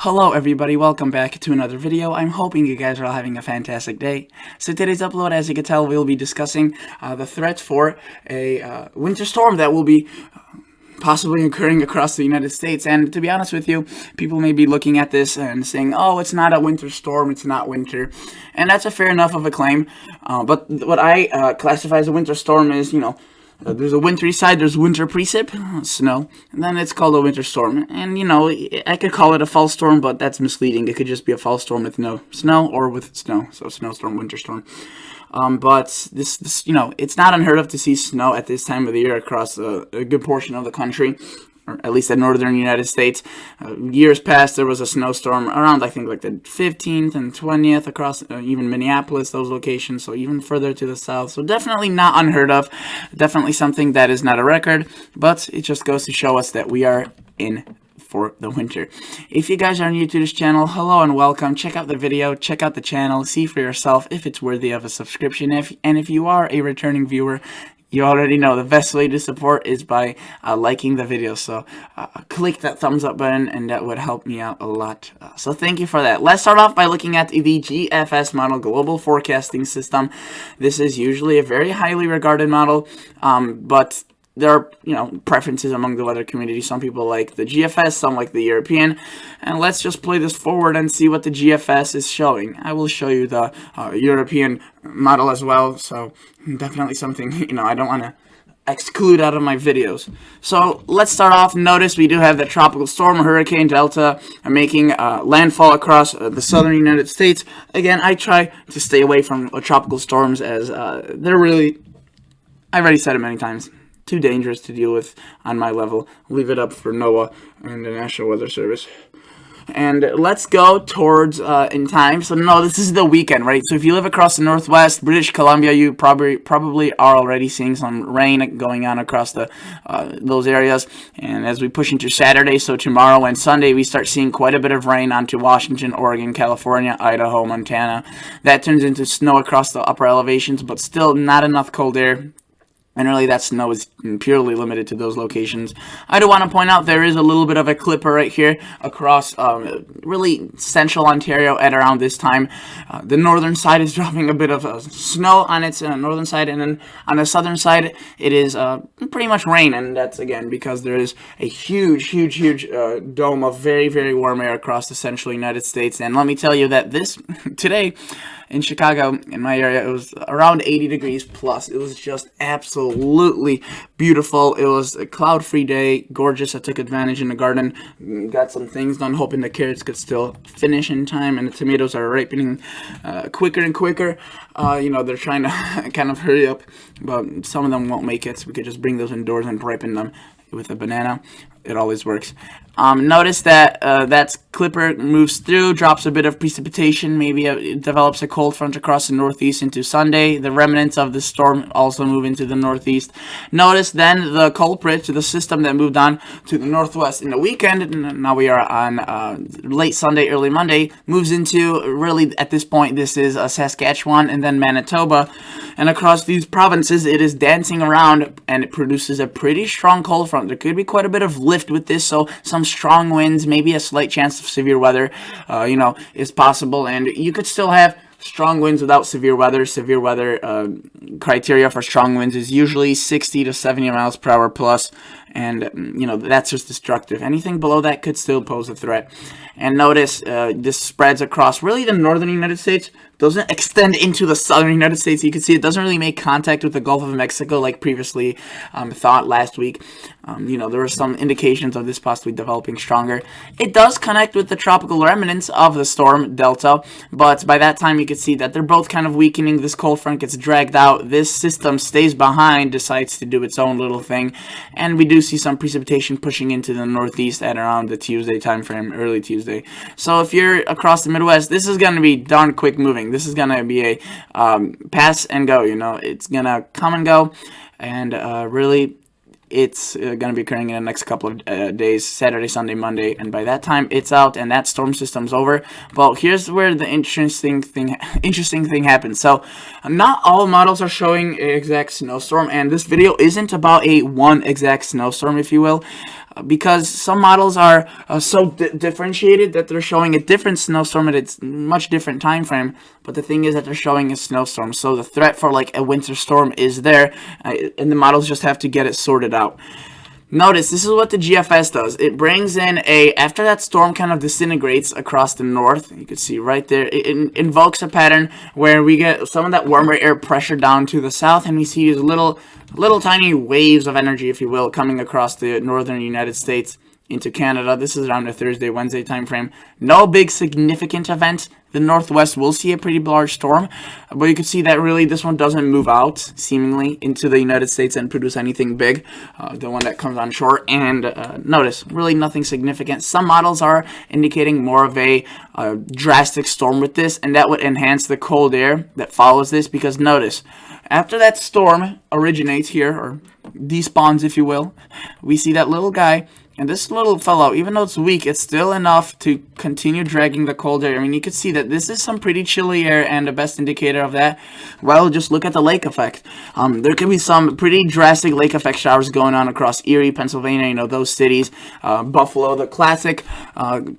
Hello everybody, welcome back to another video. I'm hoping you guys are all having a fantastic day. So today's upload, as you can tell, we'll be discussing the threat for a winter storm that will be possibly occurring across the United States. And to be honest with you, people may be looking at this and saying, oh, it's not a winter storm, it's not winter. And that's a fair enough of a claim. But what I classify as a winter storm is, there's a wintry side, there's winter precip, snow, and then it's called a winter storm. And, I could call it a fall storm, but that's misleading. It could just be a fall storm with no snow or with snow. So snowstorm, winter storm. But this, it's not unheard of to see snow at this time of the year across a good portion of the country, or at least the northern United States. Years past, there was a snowstorm around, I think, like the 15th and 20th across even Minneapolis, those locations, so even further to the south. So definitely not unheard of, definitely something that is not a record, but it just goes to show us that we are in for the winter. If you guys are new to this channel, hello and welcome. Check out the video, check out the channel, see for yourself if it's worthy of a subscription. And if you are a returning viewer, you already know the best way to support is by liking the video. So click that thumbs up button and that would help me out a lot. So thank you for that. Let's start off by looking at the GFS model, Global Forecasting System. This is usually a very highly regarded model, but there are, preferences among the weather community. Some people like the GFS, some like the European. And let's just play this forward and see what the GFS is showing. I will show you the European model as well. So definitely something, I don't want to exclude out of my videos. So let's start off. Notice we do have the tropical storm, Hurricane Delta, making landfall across the southern United States. Again, I try to stay away from tropical storms as they're really, I've already said it many times, too dangerous to deal with on my level. Leave it up for NOAA and the National Weather Service. And let's go towards in time. So no, this is the weekend, right? So if you live across the Northwest, British Columbia, you probably are already seeing some rain going on across the those areas. And as we push into Saturday, so tomorrow and Sunday, we start seeing quite a bit of rain onto Washington, Oregon, California, Idaho, Montana. That turns into snow across the upper elevations, but still not enough cold air. And really, that snow is purely limited to those locations. I do want to point out there is a little bit of a clipper right here across really central Ontario at around this time. The northern side is dropping a bit of snow on its northern side, and then on the southern side, it is pretty much rain. And that's, again, because there is a huge dome of very, very warm air across the central United States. And let me tell you that today, in Chicago, in my area, it was around 80 degrees plus. It was just absolutely beautiful. It was a cloud-free day, gorgeous. I took advantage in the garden, got some things done, hoping the carrots could still finish in time, and the tomatoes are ripening quicker and quicker. They're trying to kind of hurry up, but some of them won't make it, so we could just bring those indoors and ripen them with a banana. It always works. Notice that that clipper moves through, drops a bit of precipitation, maybe it develops a cold front across the northeast into Sunday. The remnants of the storm also move into the northeast. Notice then the culprit, the system that moved on to the northwest in the weekend, now we are on late Sunday, early Monday, moves into, really at this point, this is Saskatchewan and then Manitoba. And across these provinces, it is dancing around and it produces a pretty strong cold front. There could be quite a bit of lift with this, so some strong winds, maybe a slight chance of severe weather, is possible. And you could still have strong winds without severe weather. Severe weather criteria for strong winds is usually 60 to 70 miles per hour plus. And, that's just destructive. Anything below that could still pose a threat. And notice this spreads across really the northern United States. Doesn't extend into the southern United States. You can see it doesn't really make contact with the Gulf of Mexico like previously thought last week. There were some indications of this possibly developing stronger. It does connect with the tropical remnants of the storm Delta, but by that time you can see that they're both kind of weakening. This cold front gets dragged out. This system stays behind, decides to do its own little thing, and we do see some precipitation pushing into the northeast at around the Tuesday time frame, early Tuesday. So if you're across the Midwest, this is going to be darn quick moving. This is going to be a pass and go, it's going to come and go, and really it's going to be occurring in the next couple of days, Saturday, Sunday, Monday, and by that time it's out and that storm system's over. Well, here's where the interesting thing happens. So not all models are showing an exact snowstorm, and this video isn't about one exact snowstorm, if you will. because some models are so differentiated that they're showing a different snowstorm at its much different time frame. But the thing is that they're showing a snowstorm, so the threat for like a winter storm is there, and the models just have to get it sorted out. Notice, this is what the GFS does. It brings in after that storm kind of disintegrates across the north, you can see right there, it invokes a pattern where we get some of that warmer air pressure down to the south, and we see these little tiny waves of energy, if you will, coming across the northern United States into Canada. This is around the Thursday, Wednesday time frame. No big significant event. The Northwest will see a pretty large storm, but you can see that really this one doesn't move out, seemingly, into the United States and produce anything big, the one that comes on shore. And notice, really nothing significant. Some models are indicating more of a drastic storm with this, and that would enhance the cold air that follows this, because notice, after that storm originates here, or despawns, if you will, we see that little guy. And this little fellow, even though it's weak, it's still enough to continue dragging the cold air. I mean, you can see that this is some pretty chilly air, and the best indicator of that, well, just look at the lake effect. There could be some pretty drastic lake effect showers going on across Erie, Pennsylvania, you know, those cities, Buffalo, the classic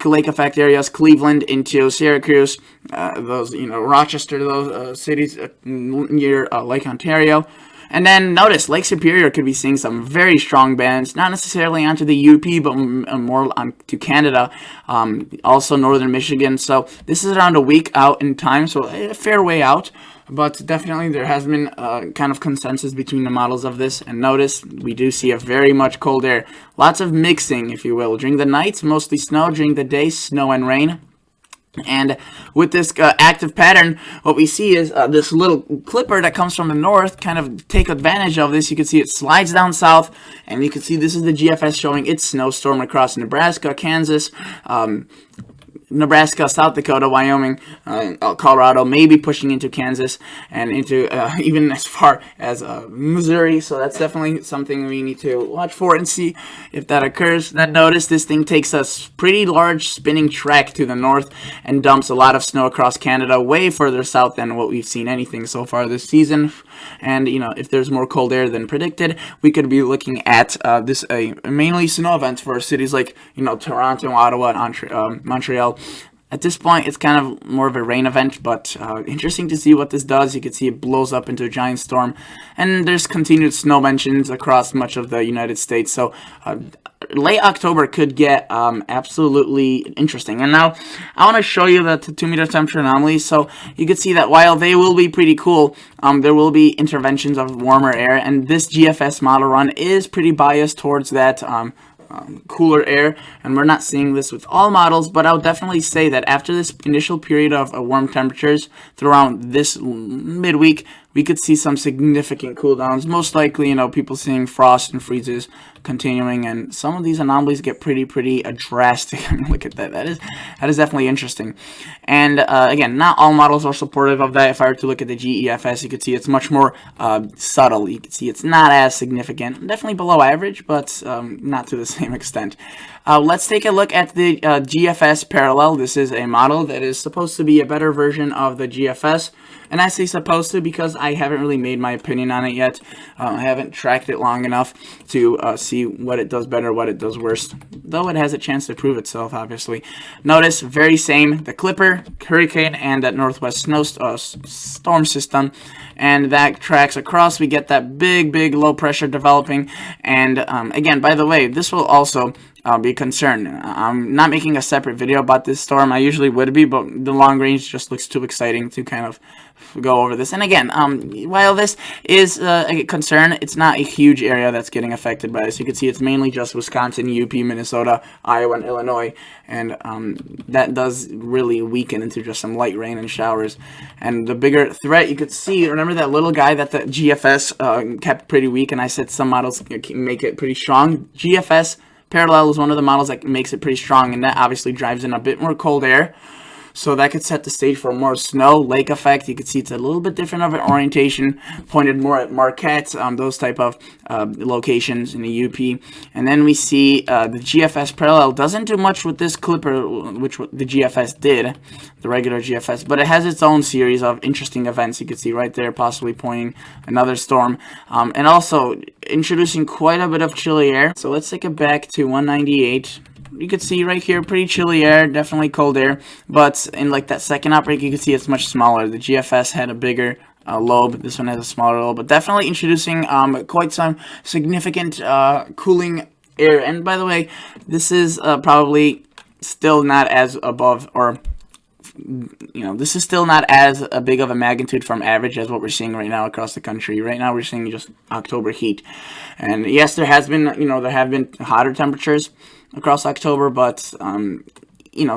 lake effect areas, Cleveland into Syracuse, those, you know, Rochester, those cities near Lake Ontario. And then notice, Lake Superior could be seeing some very strong bands, not necessarily onto the UP, but more onto Canada, also northern Michigan. So this is around a week out in time, so a fair way out. But definitely there has been kind of consensus between the models of this. And notice, we do see a very much cold air. Lots of mixing, if you will. During the nights, mostly snow. During the day, snow and rain. And with this active pattern, what we see is this little clipper that comes from the north kind of take advantage of this. You can see it slides down south, and you can see this is the GFS showing its snowstorm across Nebraska, Kansas, Nebraska, South Dakota, Wyoming, Colorado, maybe pushing into Kansas and into even as far as Missouri. So that's definitely something we need to watch for and see if that occurs. Then notice this thing takes a pretty large spinning track to the north and dumps a lot of snow across Canada, way further south than what we've seen anything so far this season. And, you know, if there's more cold air than predicted, we could be looking at this mainly snow event for cities like, you know, Toronto, Ottawa, and Montreal. At this point, it's kind of more of a rain event, but interesting to see what this does. You can see it blows up into a giant storm, and there's continued snow mentions across much of the United States. So late October could get absolutely interesting. And now I want to show you the 2-meter temperature anomalies. So you can see that while they will be pretty cool, there will be interventions of warmer air, and this GFS model run is pretty biased towards that cooler air, and we're not seeing this with all models, but I would definitely say that after this initial period of warm temperatures throughout this midweek, we could see some significant cool downs. Most likely, you know, people seeing frost and freezes continuing, and some of these anomalies get pretty drastic. I mean, look at that. That is definitely interesting. And again, not all models are supportive of that. If I were to look at the GEFS, you could see it's much more subtle. You can see it's not as significant. Definitely below average, but not to the same extent. Let's take a look at the GFS parallel. This is a model that is supposed to be a better version of the GFS. And I say supposed to because I haven't really made my opinion on it yet. I haven't tracked it long enough to see what it does better, what it does worse, though it has a chance to prove itself, obviously. Notice, very same, the Clipper, Hurricane, and that Northwest storm system. And that tracks across. We get that big low pressure developing. And again, by the way, this will also be a concern. I'm not making a separate video about this storm. I usually would be, but the long range just looks too exciting to kind of go over this. And again, while this is a concern, it's not a huge area that's getting affected by this. You can see it's mainly just Wisconsin, UP, Minnesota, Iowa, and Illinois. And that does really weaken into just some light rain and showers. And the bigger threat, you could see, remember that little guy that the GFS kept pretty weak, and I said some models make it pretty strong. GFS Parallel is one of the models that makes it pretty strong, and that obviously drives in a bit more cold air. so that could set the stage for more snow, lake effect. You can see it's a little bit different of an orientation, pointed more at Marquette, those type of locations in the UP. And then we see the GFS parallel doesn't do much with this clipper, which the GFS did, the regular GFS, but it has its own series of interesting events. You can see right there, possibly pointing another storm, and also introducing quite a bit of chilly air. So let's take it back to 198. You can see right here, pretty chilly air, definitely cold air, but in like that second outbreak, you can see it's much smaller. The GFS had a bigger lobe. This one has a smaller lobe, but definitely introducing quite some significant cooling air. And by the way, this is probably still not as above, or this is still not as big of a magnitude from average as what we're seeing right now across the country. Right now we're seeing just October heat, and yes, there has been there have been hotter temperatures across October, but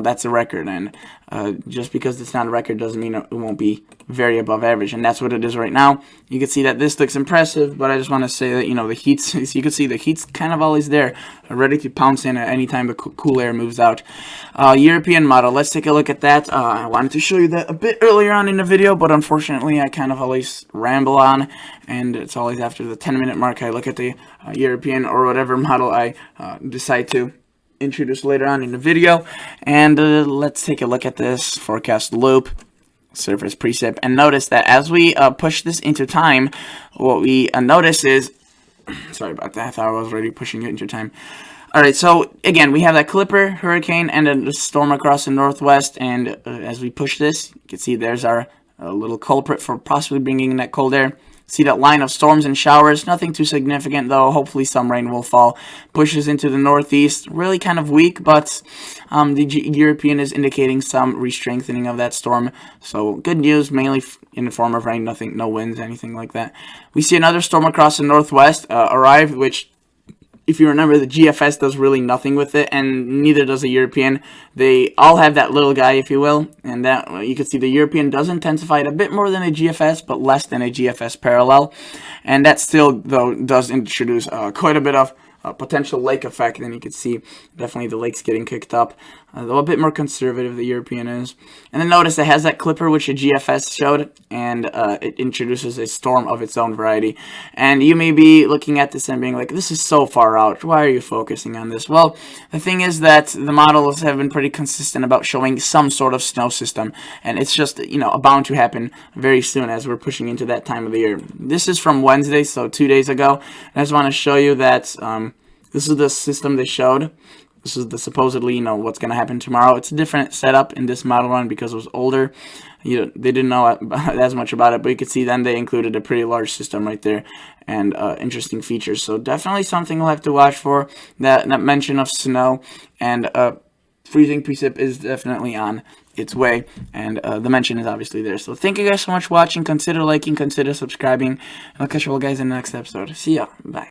that's a record, and just because it's not a record doesn't mean it won't be very above average, and that's what it is right now. You can see that this looks impressive, but I just want to say that the heat's, you can see the heat's kind of always there, ready to pounce in at any time the cool air moves out. European model, let's take a look at that. I wanted to show you that a bit earlier on in the video, but unfortunately I kind of always ramble on, and it's always after the 10-minute mark I look at the European or whatever model I decide to introduce later on in the video. And let's take a look at this forecast loop, surface precip, and notice that as we push this into time, what we notice is sorry about that, I thought I was already pushing it into time. Alright, so again, we have that clipper, hurricane, and a storm across the northwest, and as we push this, you can see there's our little culprit for possibly bringing in that cold air. See that line of storms and showers, nothing too significant though, hopefully some rain will fall. Pushes into the northeast, really kind of weak, but the European is indicating some re-strengthening of that storm. So good news, mainly in the form of rain, no winds, anything like that. We see another storm across the northwest arrive, which, if you remember, the GFS does really nothing with it, and neither does the European. They all have that little guy, if you will, and that you can see the European does intensify it a bit more than a GFS, but less than a GFS parallel, and that still, though, does introduce quite a bit of potential lake effect. And you can see definitely the lake's getting kicked up, though a bit more conservative the European is. And then notice it has that clipper which a GFS showed, and it introduces a storm of its own variety. And you may be looking at this and being like, this is so far out, why are you focusing on this? Well, the thing is that the models have been pretty consistent about showing some sort of snow system, and it's just bound to happen very soon as we're pushing into that time of the year. This is from Wednesday, so 2 days ago. I just want to show you that this is the system they showed. This is the supposedly, what's going to happen tomorrow. It's a different setup in this model run because it was older. They didn't know as much about it, but you can see then they included a pretty large system right there, and interesting features. So definitely something we'll have to watch for. That mention of snow and freezing precip is definitely on its way, and the mention is obviously there. So thank you guys so much for watching. Consider liking, consider subscribing, and I'll catch you all guys in the next episode. See ya. Bye.